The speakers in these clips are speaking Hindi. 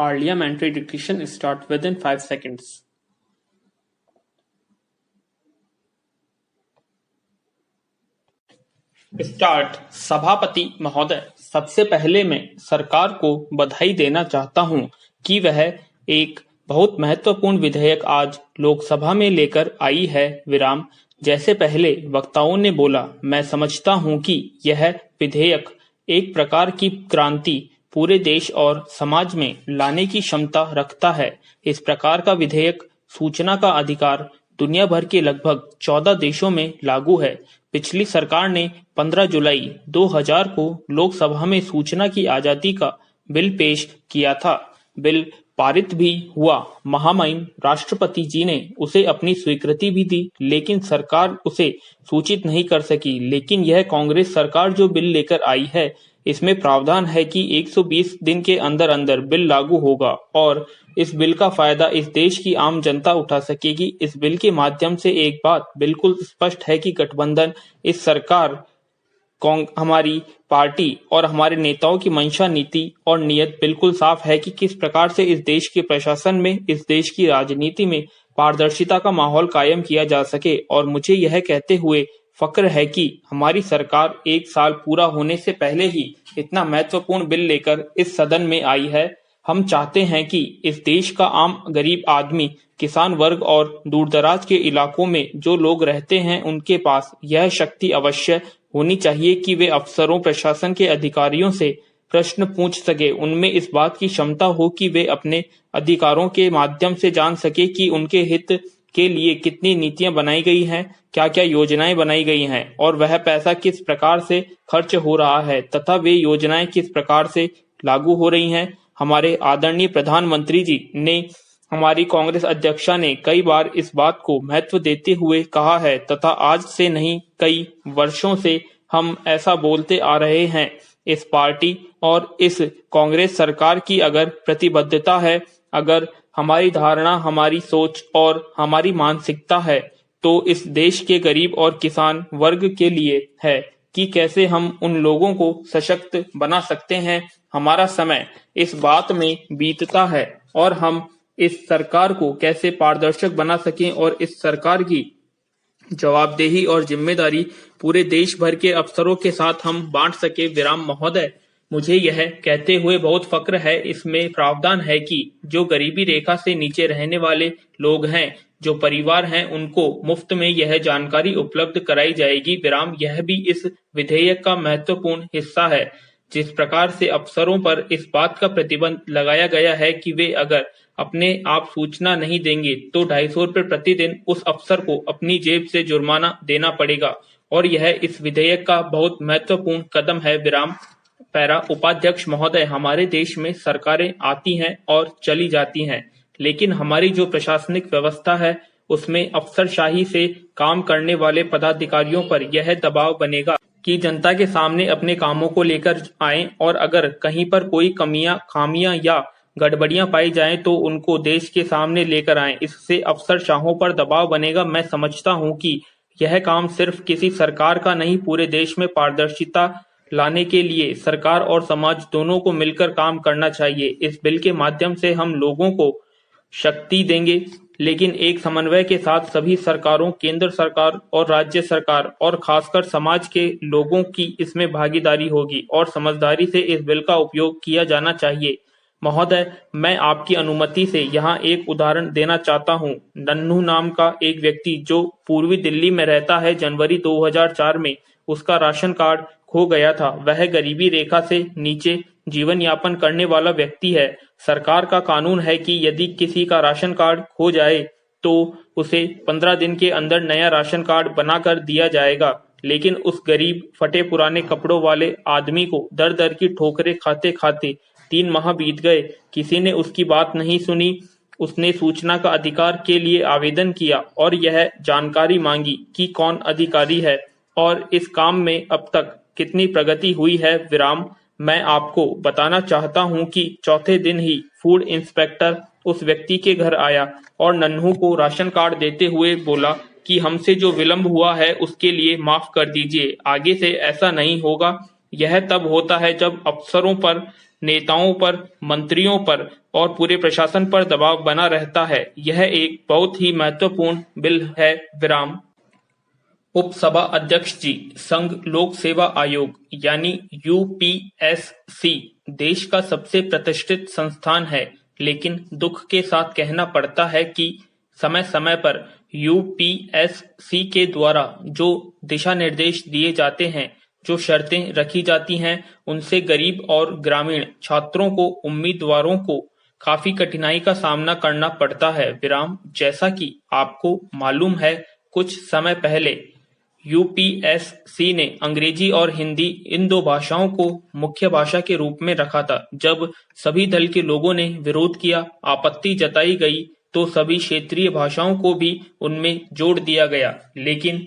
Parliamentary dictation start within 5 seconds. Start. सभापति महोदय, सबसे पहले मैं सरकार को बधाई देना चाहता हूं कि वह एक बहुत महत्वपूर्ण विधेयक आज लोकसभा में लेकर आई है। विराम। जैसे पहले वक्ताओं ने बोला, मैं समझता हूं कि यह विधेयक एक प्रकार की क्रांति पूरे देश और समाज में लाने की क्षमता रखता है। इस प्रकार का विधेयक सूचना का अधिकार दुनिया भर के लगभग 14 देशों में लागू है। पिछली सरकार ने 15 जुलाई 2000 को लोकसभा में सूचना की आजादी का बिल पेश किया था। बिल पारित भी हुआ। महामहिम राष्ट्रपति जी ने उसे अपनी स्वीकृति भी दी, लेकिन सरकार उसे सूचित नहीं कर सकी। लेकिन यह कांग्रेस सरकार जो बिल लेकर आई है, इसमें प्रावधान है कि 120 दिन के अंदर अंदर बिल लागू होगा और इस बिल का फायदा इस देश की आम जनता उठा सकेगी। इस बिल के माध्यम से एक बात बिल्कुल स्पष्ट है कि गठबंधन, इस सरकार, हमारी पार्टी और हमारे नेताओं की मंशा, नीति और नियत बिल्कुल साफ है कि किस प्रकार से इस देश के प्रशासन में, इस देश की राजनीति में पारदर्शिता का माहौल कायम किया जा सके। और मुझे यह कहते हुए फक्र है कि हमारी सरकार 1 साल पूरा होने से पहले ही इतना महत्वपूर्ण बिल लेकर इस सदन में आई है। हम चाहते हैं कि इस देश का आम गरीब आदमी, किसान वर्ग और दूरदराज के इलाकों में जो लोग रहते हैं, उनके पास यह शक्ति अवश्य होनी चाहिए कि वे अफसरों, प्रशासन के अधिकारियों से प्रश्न पूछ सके। उनमें इस बात की क्षमता हो कि वे अपने अधिकारों के माध्यम से जान सके कि उनके हित के लिए कितनी नीतियां बनाई गई हैं, क्या क्या योजनाएं बनाई गई हैं और वह पैसा किस प्रकार से खर्च हो रहा है तथा वे योजनाएं किस प्रकार से लागू हो रही हैं। हमारे आदरणीय प्रधानमंत्री जी ने, हमारी कांग्रेस अध्यक्षा ने कई बार इस बात को महत्व देते हुए कहा है तथा आज से नहीं, कई वर्षों से हम ऐसा बोलते आ रहे हैं। इस पार्टी और इस कांग्रेस सरकार की अगर प्रतिबद्धता है, अगर हमारी धारणा, हमारी सोच और हमारी मानसिकता है, तो इस देश के गरीब और किसान वर्ग के लिए है कि कैसे हम उन लोगों को सशक्त बना सकते हैं। हमारा समय इस बात में बीतता है और हम इस सरकार को कैसे पारदर्शक बना सकें और इस सरकार की जवाबदेही और जिम्मेदारी पूरे देश भर के अफसरों के साथ हम बांट सके। विराम। महोदय, मुझे यह कहते हुए बहुत फक्र है, इसमें प्रावधान है कि जो गरीबी रेखा से नीचे रहने वाले लोग हैं, जो परिवार हैं, उनको मुफ्त में यह जानकारी उपलब्ध कराई जाएगी। विराम। यह भी इस विधेयक का महत्वपूर्ण हिस्सा है। जिस प्रकार से अफसरों पर इस बात का प्रतिबंध लगाया गया है कि वे अगर अपने आप सूचना नहीं देंगे तो 250 रुपये प्रतिदिन उस अफसर को अपनी जेब से जुर्माना देना पड़ेगा और यह इस विधेयक का बहुत महत्वपूर्ण कदम है। विराम। पैरा। उपाध्यक्ष महोदय, हमारे देश में सरकारें आती हैं और चली जाती हैं, लेकिन हमारी जो प्रशासनिक व्यवस्था है उसमें अफसरशाही से काम करने वाले पदाधिकारियों पर यह दबाव बनेगा कि जनता के सामने अपने कामों को लेकर आएं और अगर कहीं पर कोई कमियां, खामियां या गड़बड़ियां पाई जाएं तो उनको देश के सामने लेकर आएं। इससे अफसरशाहों पर दबाव बनेगा। मैं समझता हूं कि यह काम सिर्फ किसी सरकार का नहीं, पूरे देश में पारदर्शिता लाने के लिए सरकार और समाज दोनों को मिलकर काम करना चाहिए। इस बिल के माध्यम से हम लोगों को शक्ति देंगे, लेकिन एक समन्वय के साथ सभी सरकारों, केंद्र सरकार और राज्य सरकार और खासकर समाज के लोगों की इसमें भागीदारी होगी और समझदारी से इस बिल का उपयोग किया जाना चाहिए। महोदय, मैं आपकी अनुमति से यहाँ एक उदाहरण देना चाहता हूँ। नन्हू नाम का एक व्यक्ति जो पूर्वी दिल्ली में रहता है, जनवरी 2004 में उसका राशन कार्ड खो गया था। वह गरीबी रेखा से नीचे जीवन यापन करने वाला व्यक्ति है। सरकार का कानून है कि यदि किसी का राशन कार्ड खो जाए तो उसे 15 दिन के अंदर नया राशन कार्ड बनाकर दिया जाएगा, लेकिन उस गरीब, फटे पुराने कपड़ों वाले आदमी को दर दर की ठोकरें खाते खाते 3 माह बीत गए। किसी ने उसकी बात नहीं सुनी। उसने सूचना का अधिकार के लिए आवेदन किया और यह जानकारी मांगी कि कौन अधिकारी है और इस काम में अब तक कितनी प्रगति हुई है। विराम। मैं आपको बताना चाहता हूं कि चौथे दिन ही फूड इंस्पेक्टर उस व्यक्ति के घर आया और नन्हू को राशन कार्ड देते हुए बोला कि हमसे जो विलंब हुआ है उसके लिए माफ कर दीजिए, आगे से ऐसा नहीं होगा। यह तब होता है जब अफसरों पर, नेताओं पर, मंत्रियों पर और पूरे प्रशासन पर दबाव बना रहता है। यह एक बहुत ही महत्वपूर्ण बिल है। विराम। उपसभा अध्यक्ष जी, संघ लोक सेवा आयोग यानी यूपीएससी देश का सबसे प्रतिष्ठित संस्थान है, लेकिन दुख के साथ कहना पड़ता है कि समय समय पर यूपीएससी के द्वारा जो दिशा निर्देश दिए जाते हैं, जो शर्तें रखी जाती हैं, उनसे गरीब और ग्रामीण छात्रों को, उम्मीदवारों को काफी कठिनाई का सामना करना पड़ता है। विराम। जैसा कि आपको मालूम है, कुछ समय पहले यूपीएससी ने अंग्रेजी और हिंदी इन दो भाषाओं को मुख्य भाषा के रूप में रखा था। जब सभी दल के लोगों ने विरोध किया, आपत्ति जताई गई, तो सभी क्षेत्रीय भाषाओं को भी उनमें जोड़ दिया गया। लेकिन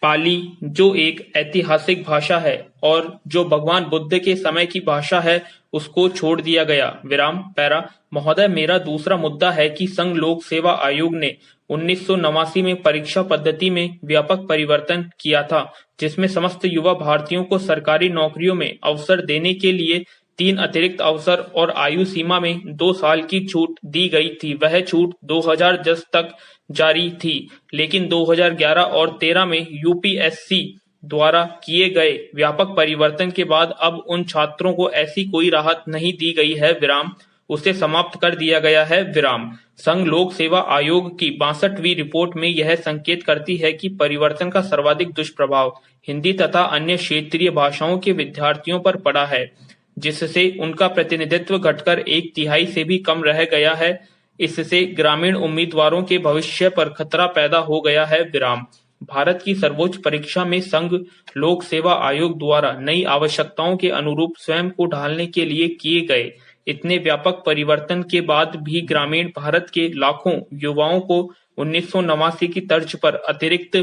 पाली, जो एक ऐतिहासिक भाषा है और जो भगवान बुद्ध के समय की भाषा है, उसको छोड़ दिया गया। विराम। पैरा। महोदय, मेरा दूसरा मुद्दा है कि संघ लोक सेवा आयोग ने 1989 में परीक्षा पद्धति में व्यापक परिवर्तन किया था, जिसमें समस्त युवा भारतीयों को सरकारी नौकरियों में अवसर देने के लिए 3 अतिरिक्त अवसर और आयु सीमा में 2 साल की छूट दी गई थी। वह छूट 2010 तक जारी थी, लेकिन 2011 और 13 में यूपीएससी द्वारा किए गए व्यापक परिवर्तन के बाद अब उन छात्रों को ऐसी कोई राहत नहीं दी गई है। विराम। उसे समाप्त कर दिया गया है। विराम। संघ लोक सेवा आयोग की 62वीं रिपोर्ट में यह संकेत करती है कि परिवर्तन का सर्वाधिक दुष्प्रभाव हिंदी तथा अन्य क्षेत्रीय भाषाओं के विद्यार्थियों पर पड़ा है, जिससे उनका प्रतिनिधित्व घटकर 1/3 से भी कम रह गया है। इससे ग्रामीण उम्मीदवारों के भविष्य पर खतरा पैदा हो गया है। विराम। भारत की सर्वोच्च परीक्षा में संघ लोक सेवा आयोग द्वारा नई आवश्यकताओं के अनुरूप स्वयं को ढालने के लिए किए गए इतने व्यापक परिवर्तन के बाद भी ग्रामीण भारत के लाखों युवाओं को 1989 की तर्ज पर अतिरिक्त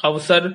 अवसर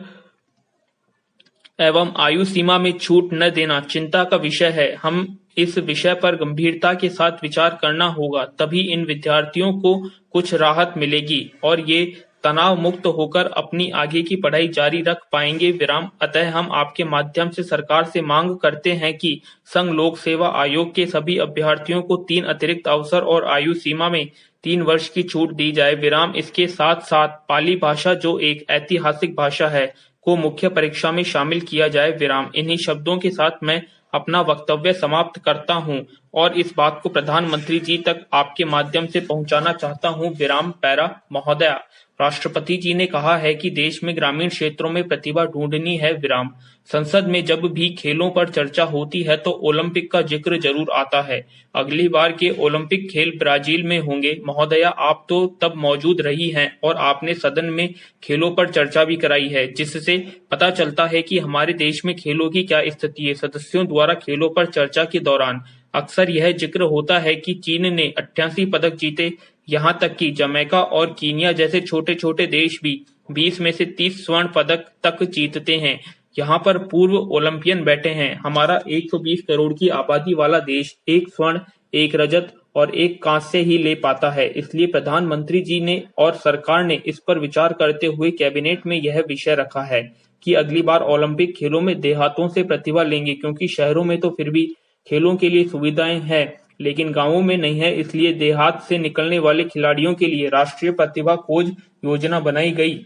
एवं आयु सीमा में छूट न देना चिंता का विषय है। हम इस विषय पर गंभीरता के साथ विचार करना होगा, तभी इन विद्यार्थियों को कुछ राहत मिलेगी और ये तनाव मुक्त होकर अपनी आगे की पढ़ाई जारी रख पाएंगे। विराम। अतः हम आपके माध्यम से सरकार से मांग करते हैं कि संघ लोक सेवा आयोग के सभी अभ्यर्थियों को 3 अतिरिक्त अवसर और आयु सीमा में 3 वर्ष की छूट दी जाए। विराम। इसके साथ साथ पाली भाषा, जो एक ऐतिहासिक भाषा है, को मुख्य परीक्षा में शामिल किया जाए। विराम। इन्हीं शब्दों के साथ मैं अपना वक्तव्य समाप्त करता हूं और इस बात को प्रधानमंत्री जी तक आपके माध्यम से पहुंचाना चाहता हूं। विराम। पैरा। महोदया, राष्ट्रपति जी ने कहा है कि देश में ग्रामीण क्षेत्रों में प्रतिभा ढूंढनी है। विराम। संसद में जब भी खेलों पर चर्चा होती है तो ओलंपिक का जिक्र जरूर आता है। अगली बार के ओलंपिक खेल ब्राजील में होंगे। महोदया, आप तो तब मौजूद रही हैं और आपने सदन में खेलों पर चर्चा भी कराई है, जिससे पता चलता है कि हमारे देश में खेलों की क्या स्थिति है। सदस्यों द्वारा खेलों पर चर्चा के दौरान अक्सर यह जिक्र होता है कि चीन ने 88 पदक जीते, यहाँ तक कि जमैका और कीनिया जैसे छोटे छोटे देश भी 20 में से 30 स्वर्ण पदक तक जीतते हैं। यहाँ पर पूर्व ओलंपियन बैठे हैं। हमारा 120 करोड़ की आबादी वाला देश 1 स्वर्ण, 1 रजत और 1 कांस्य ही ले पाता है। इसलिए प्रधानमंत्री जी ने और सरकार ने इस पर विचार करते हुए कैबिनेट में यह विषय रखा है कि अगली बार ओलंपिक खेलों में देहातों से प्रतिभा लेंगे, क्योंकि शहरों में तो फिर भी खेलों के लिए सुविधाएं हैं, लेकिन गांवों में नहीं है। इसलिए देहात से निकलने वाले खिलाड़ियों के लिए राष्ट्रीय प्रतिभा खोज योजना बनाई गई,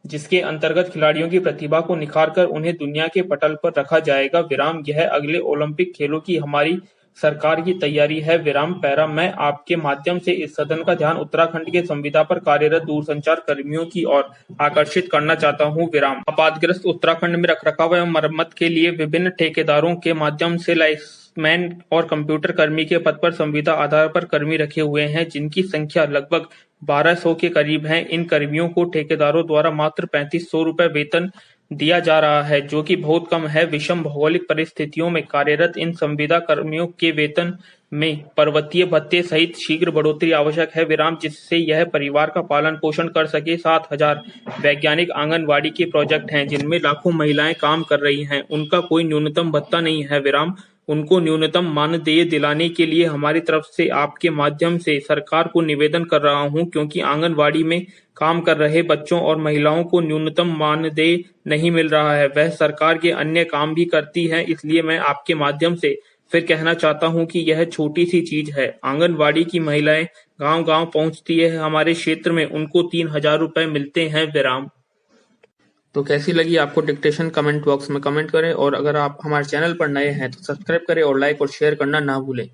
जिसके अंतर्गत खिलाड़ियों की प्रतिभा को निखारकर उन्हें दुनिया के पटल पर रखा जाएगा। विराम। यह अगले ओलंपिक खेलों की हमारी सरकार की तैयारी है। विराम। पैरा। मैं आपके माध्यम से इस सदन का ध्यान उत्तराखंड के संविदा पर कार्यरत दूरसंचार कर्मियों की ओर आकर्षित करना चाहता हूं। विराम। आपातग्रस्त उत्तराखंड में रखरखाव एवं मरम्मत के लिए विभिन्न ठेकेदारों के माध्यम से लाइन्समैन और कंप्यूटर कर्मी के पद पर संविदा आधार पर कर्मी रखे हुए हैं, जिनकी संख्या लगभग 1200 के करीब है। इन कर्मियों को ठेकेदारों द्वारा मात्र 3500 रुपए वेतन दिया जा रहा है, जो कि बहुत कम है। विषम भौगोलिक परिस्थितियों में कार्यरत इन संविदा कर्मियों के वेतन में पर्वतीय भत्ते सहित शीघ्र बढ़ोतरी आवश्यक है। विराम। जिससे यह परिवार का पालन पोषण कर सके। 7000 वैज्ञानिक आंगनवाड़ी के प्रोजेक्ट हैं, जिनमें लाखों महिलाएं काम कर रही हैं। उनका कोई न्यूनतम भत्ता नहीं है। विराम। उनको न्यूनतम मानदेय दिलाने के लिए हमारी तरफ से आपके माध्यम से सरकार को निवेदन कर रहा हूं, क्योंकि आंगनवाड़ी में काम कर रहे बच्चों और महिलाओं को न्यूनतम मानदेय नहीं मिल रहा है। वह सरकार के अन्य काम भी करती हैं, इसलिए मैं आपके माध्यम से फिर कहना चाहता हूं कि यह छोटी सी चीज है। आंगनवाड़ी की महिलाएं गांव-गांव पहुंचती है हमारे क्षेत्र में, उनको 3,000 रुपए मिलते हैं विराम। तो कैसी लगी आपको डिक्टेशन कमेंट बॉक्स में कमेंट करें, और अगर आप हमारे चैनल पर नए हैं तो सब्सक्राइब करें और लाइक और शेयर करना ना भूलें।